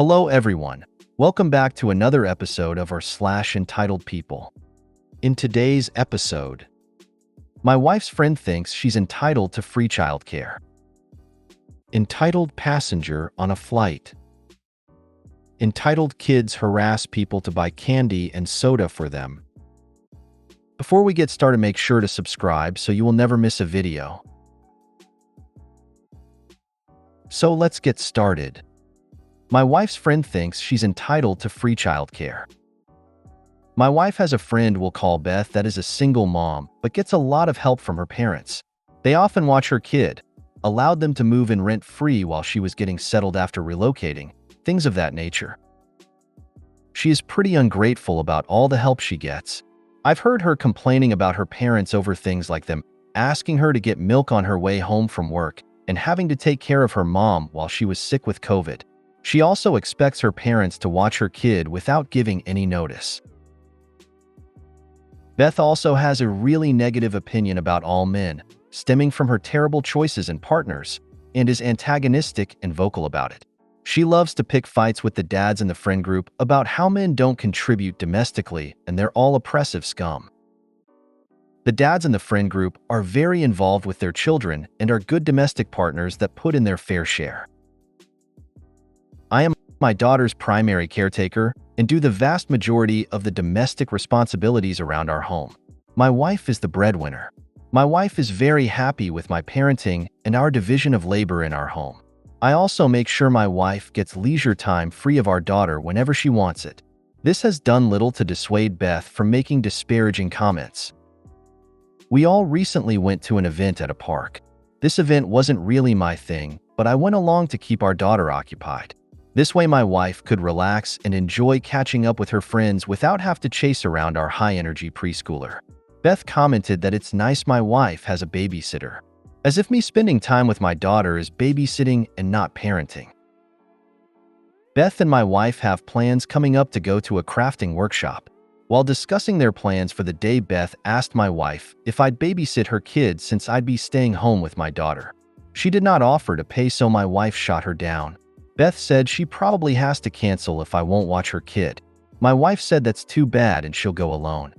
Hello everyone. Welcome back to another episode of our slash entitled people. In today's episode, my wife's friend thinks she's entitled to free childcare. Entitled passenger on a flight. Entitled kids harass people to buy candy and soda for them. Before we get started, make sure to subscribe so you will never miss a video. So let's get started. My wife's friend thinks she's entitled to free childcare. My wife has a friend we'll call Beth that is a single mom, but gets a lot of help from her parents. They often watch her kid, allowed them to move in rent-free while she was getting settled after relocating, things of that nature. She is pretty ungrateful about all the help she gets. I've heard her complaining about her parents over things like them asking her to get milk on her way home from work and having to take care of her mom while she was sick with COVID. She also expects her parents to watch her kid without giving any notice. Beth also has a really negative opinion about all men, stemming from her terrible choices and partners, and is antagonistic and vocal about it. She loves to pick fights with the dads in the friend group about how men don't contribute domestically and they're all oppressive scum. The dads in the friend group are very involved with their children and are good domestic partners that put in their fair share. I am my daughter's primary caretaker and do the vast majority of the domestic responsibilities around our home. My wife is the breadwinner. My wife is very happy with my parenting and our division of labor in our home. I also make sure my wife gets leisure time free of our daughter whenever she wants it. This has done little to dissuade Beth from making disparaging comments. We all recently went to an event at a park. This event wasn't really my thing, but I went along to keep our daughter occupied. This way my wife could relax and enjoy catching up with her friends without having to chase around our high-energy preschooler. Beth commented that it's nice my wife has a babysitter, as if me spending time with my daughter is babysitting and not parenting. Beth and my wife have plans coming up to go to a crafting workshop. While discussing their plans for the day, Beth asked my wife if I'd babysit her kids since I'd be staying home with my daughter. She did not offer to pay, so my wife shot her down. Beth said she probably has to cancel if I won't watch her kid. My wife said that's too bad and she'll go alone.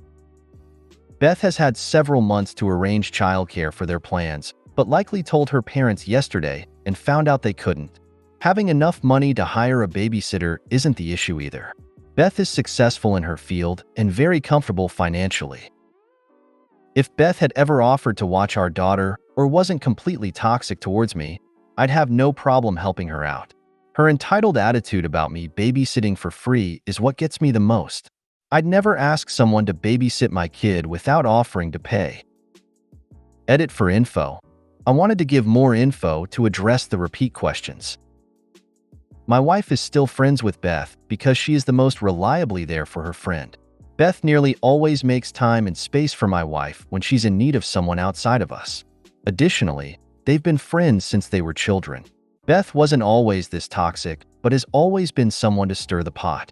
Beth has had several months to arrange childcare for their plans, but likely told her parents yesterday and found out they couldn't. Having enough money to hire a babysitter isn't the issue either. Beth is successful in her field and very comfortable financially. If Beth had ever offered to watch our daughter or wasn't completely toxic towards me, I'd have no problem helping her out. Her entitled attitude about me babysitting for free is what gets me the most. I'd never ask someone to babysit my kid without offering to pay. Edit for info. I wanted to give more info to address the repeat questions. My wife is still friends with Beth because she is the most reliably there for her friend. Beth nearly always makes time and space for my wife when she's in need of someone outside of us. Additionally, they've been friends since they were children. Beth wasn't always this toxic, but has always been someone to stir the pot.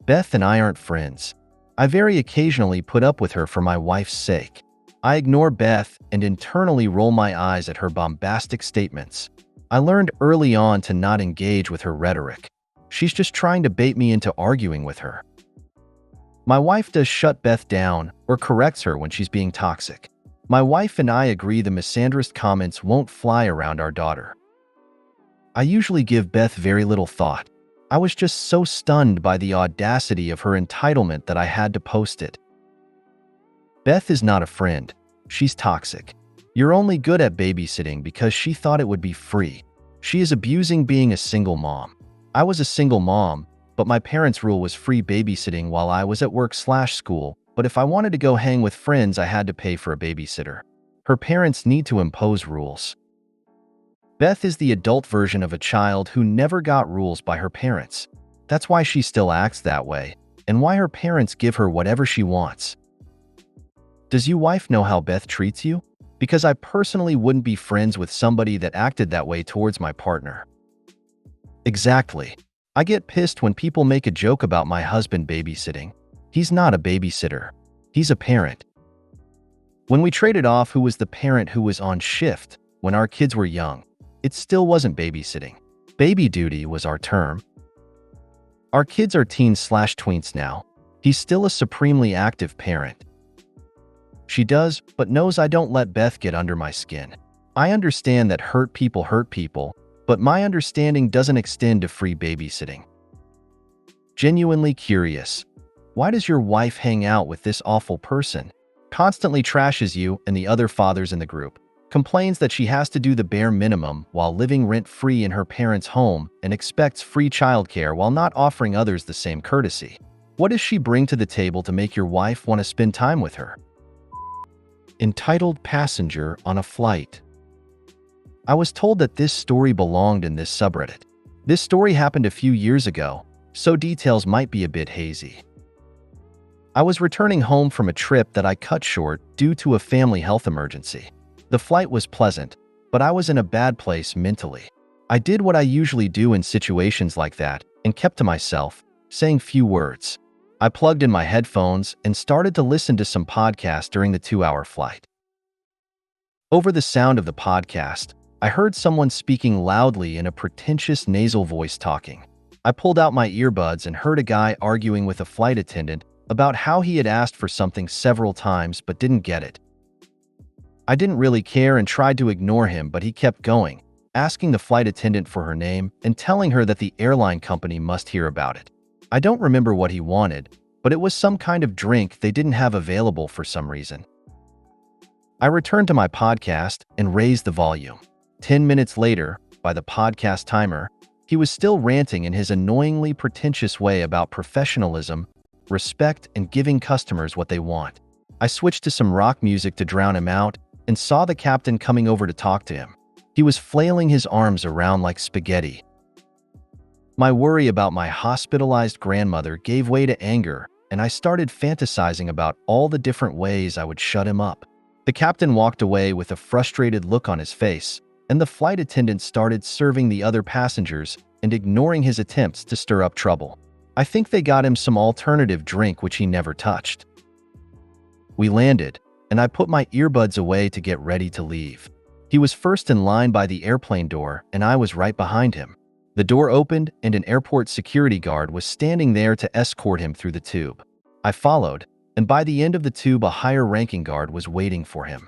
Beth and I aren't friends. I very occasionally put up with her for my wife's sake. I ignore Beth and internally roll my eyes at her bombastic statements. I learned early on to not engage with her rhetoric. She's just trying to bait me into arguing with her. My wife does shut Beth down or corrects her when she's being toxic. My wife and I agree the misandrist comments won't fly around our daughter. I usually give Beth very little thought. I was just so stunned by the audacity of her entitlement that I had to post it. Beth is not a friend. She's toxic. You're only good at babysitting because she thought it would be free. She is abusing being a single mom. I was a single mom, but my parents' rule was free babysitting while I was at work/school, but if I wanted to go hang with friends, I had to pay for a babysitter. Her parents need to impose rules. Beth is the adult version of a child who never got rules by her parents. That's why she still acts that way, and why her parents give her whatever she wants. Does your wife know how Beth treats you? Because I personally wouldn't be friends with somebody that acted that way towards my partner. Exactly. I get pissed when people make a joke about my husband babysitting. He's not a babysitter. He's a parent. When we traded off who was the parent who was on shift when our kids were young, it still wasn't babysitting. Baby duty was our term. Our kids are teens/tweens now. He's still a supremely active parent. She does, but knows I don't let Beth get under my skin. I understand that hurt people, but my understanding doesn't extend to free babysitting. Genuinely curious. Why does your wife hang out with this awful person? Constantly trashes you and the other fathers in the group. Complains that she has to do the bare minimum while living rent-free in her parents' home and expects free childcare while not offering others the same courtesy. What does she bring to the table to make your wife want to spend time with her? Entitled passenger on a flight. I was told that this story belonged in this subreddit. This story happened a few years ago, so details might be a bit hazy. I was returning home from a trip that I cut short due to a family health emergency. The flight was pleasant, but I was in a bad place mentally. I did what I usually do in situations like that and kept to myself, saying few words. I plugged in my headphones and started to listen to some podcasts during the 2-hour flight. Over the sound of the podcast, I heard someone speaking loudly in a pretentious nasal voice talking. I pulled out my earbuds and heard a guy arguing with a flight attendant about how he had asked for something several times but didn't get it. I didn't really care and tried to ignore him, but he kept going, asking the flight attendant for her name and telling her that the airline company must hear about it. I don't remember what he wanted, but it was some kind of drink they didn't have available for some reason. I returned to my podcast and raised the volume. 10 minutes later, by the podcast timer, he was still ranting in his annoyingly pretentious way about professionalism, respect, and giving customers what they want. I switched to some rock music to drown him out and saw the captain coming over to talk to him. He was flailing his arms around like spaghetti. My worry about my hospitalized grandmother gave way to anger, and I started fantasizing about all the different ways I would shut him up. The captain walked away with a frustrated look on his face, and the flight attendant started serving the other passengers and ignoring his attempts to stir up trouble. I think they got him some alternative drink which he never touched. We landed, and I put my earbuds away to get ready to leave. He was first in line by the airplane door, and I was right behind him. The door opened, and an airport security guard was standing there to escort him through the tube. I followed, and by the end of the tube, a higher-ranking guard was waiting for him.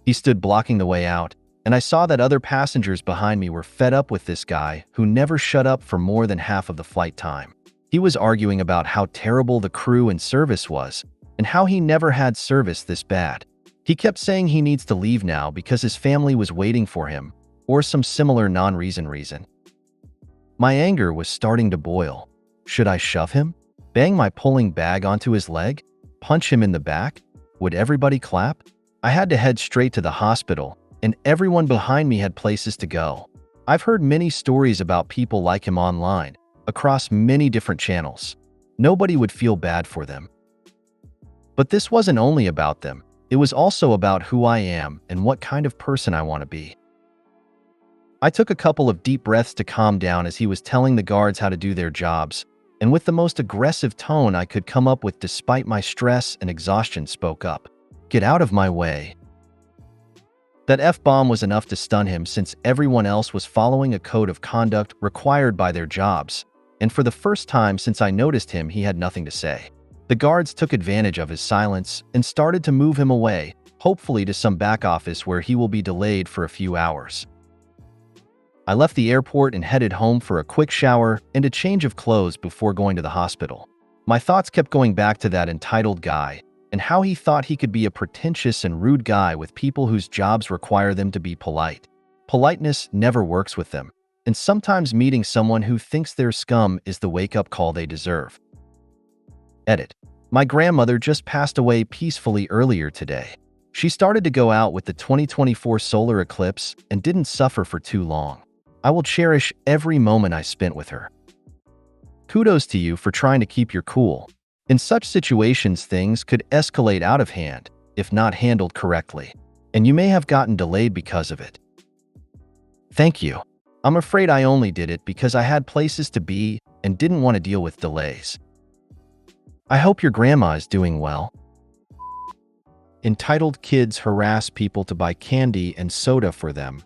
He stood blocking the way out, and I saw that other passengers behind me were fed up with this guy who never shut up for more than half of the flight time. He was arguing about how terrible the crew and service was, and how he never had service this bad. He kept saying he needs to leave now because his family was waiting for him, or some similar reason. My anger was starting to boil. Should I shove him? Bang my pulling bag onto his leg? Punch him in the back? Would everybody clap? I had to head straight to the hospital, and everyone behind me had places to go. I've heard many stories about people like him online, across many different channels. Nobody would feel bad for them. But this wasn't only about them, it was also about who I am and what kind of person I want to be. I took a couple of deep breaths to calm down as he was telling the guards how to do their jobs, and with the most aggressive tone I could come up with despite my stress and exhaustion spoke up. Get out of my way. That F-bomb was enough to stun him since everyone else was following a code of conduct required by their jobs, and for the first time since I noticed him, he had nothing to say. The guards took advantage of his silence and started to move him away, hopefully to some back office where he will be delayed for a few hours. I left the airport and headed home for a quick shower and a change of clothes before going to the hospital. My thoughts kept going back to that entitled guy and how he thought he could be a pretentious and rude guy with people whose jobs require them to be polite. Politeness never works with them, and sometimes meeting someone who thinks they're scum is the wake-up call they deserve. Edit. My grandmother just passed away peacefully earlier today. She started to go out with the 2024 solar eclipse and didn't suffer for too long. I will cherish every moment I spent with her. Kudos to you for trying to keep your cool. In such situations, things could escalate out of hand if not handled correctly, and you may have gotten delayed because of it. Thank you. I'm afraid I only did it because I had places to be and didn't want to deal with delays. I hope your grandma is doing well. Entitled kids harass people to buy candy and soda for them.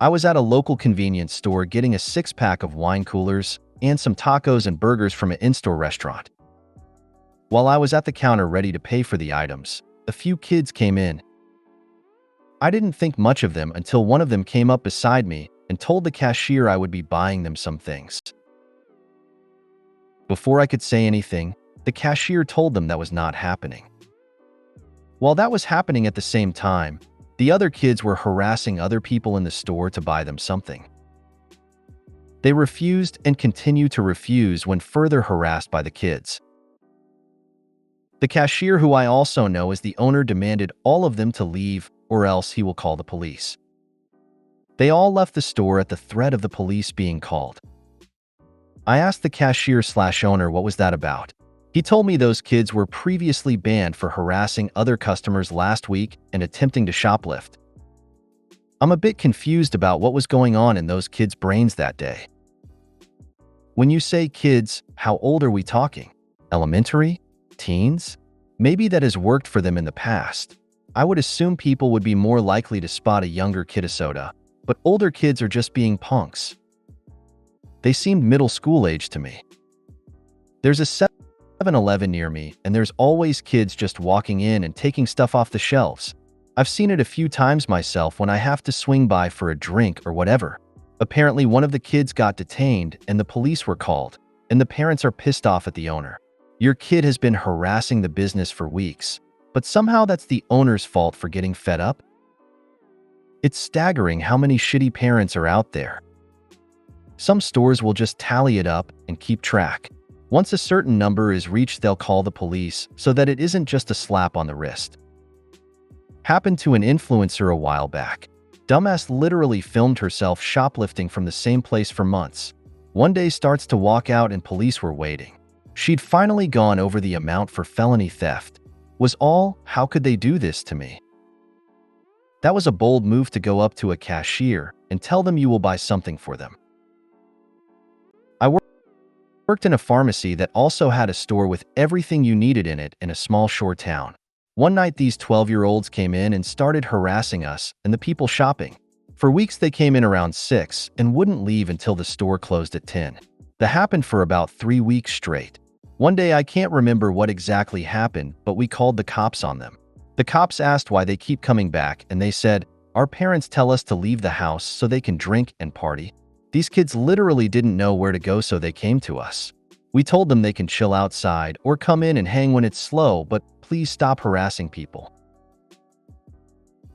I was at a local convenience store getting a 6-pack of wine coolers and some tacos and burgers from an in-store restaurant. While I was at the counter ready to pay for the items, a few kids came in. I didn't think much of them until one of them came up beside me and told the cashier I would be buying them some things. Before I could say anything, the cashier told them that was not happening. While that was happening at the same time, the other kids were harassing other people in the store to buy them something. They refused and continued to refuse when further harassed by the kids. The cashier, who I also know as the owner, demanded all of them to leave or else he will call the police. They all left the store at the threat of the police being called. I asked the cashier/owner what was that about. He told me those kids were previously banned for harassing other customers last week and attempting to shoplift. I'm a bit confused about what was going on in those kids' brains that day. When you say kids, how old are we talking? Elementary? Teens? Maybe that has worked for them in the past. I would assume people would be more likely to spot a younger kiddisoda, but older kids are just being punks. They seemed middle school age to me. There's a 7-Eleven near me, and there's always kids just walking in and taking stuff off the shelves. I've seen it a few times myself when I have to swing by for a drink or whatever. Apparently, one of the kids got detained and the police were called, and the parents are pissed off at the owner. Your kid has been harassing the business for weeks, but somehow that's the owner's fault for getting fed up? It's staggering how many shitty parents are out there. Some stores will just tally it up and keep track. Once a certain number is reached, they'll call the police so that it isn't just a slap on the wrist. Happened to an influencer a while back. Dumbass literally filmed herself shoplifting from the same place for months. One day starts to walk out and police were waiting. She'd finally gone over the amount for felony theft. How could they do this to me? That was a bold move to go up to a cashier and tell them you will buy something for them. I worked in a pharmacy that also had a store with everything you needed in it in a small shore town. One night these 12-year-olds came in and started harassing us and the people shopping. For weeks they came in around 6 and wouldn't leave until the store closed at 10. That happened for about 3 weeks straight. One day I can't remember what exactly happened, but we called the cops on them. The cops asked why they keep coming back and they said, "Our parents tell us to leave the house so they can drink and party." These kids literally didn't know where to go, so they came to us. We told them they can chill outside or come in and hang when it's slow, but please stop harassing people.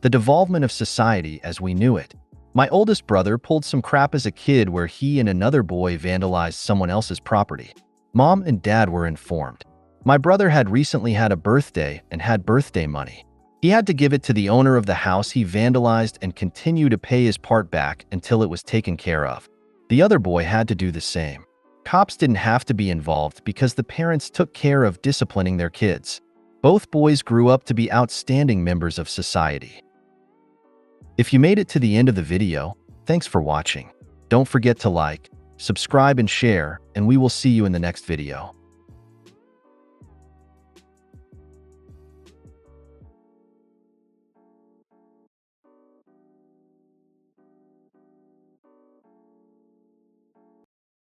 The devolvement of society as we knew it. My oldest brother pulled some crap as a kid where he and another boy vandalized someone else's property. Mom and Dad were informed. My brother had recently had a birthday and had birthday money. He had to give it to the owner of the house he vandalized and continue to pay his part back until it was taken care of. The other boy had to do the same. Cops didn't have to be involved because the parents took care of disciplining their kids. Both boys grew up to be outstanding members of society. If you made it to the end of the video, thanks for watching. Don't forget to like, subscribe and share, and we will see you in the next video.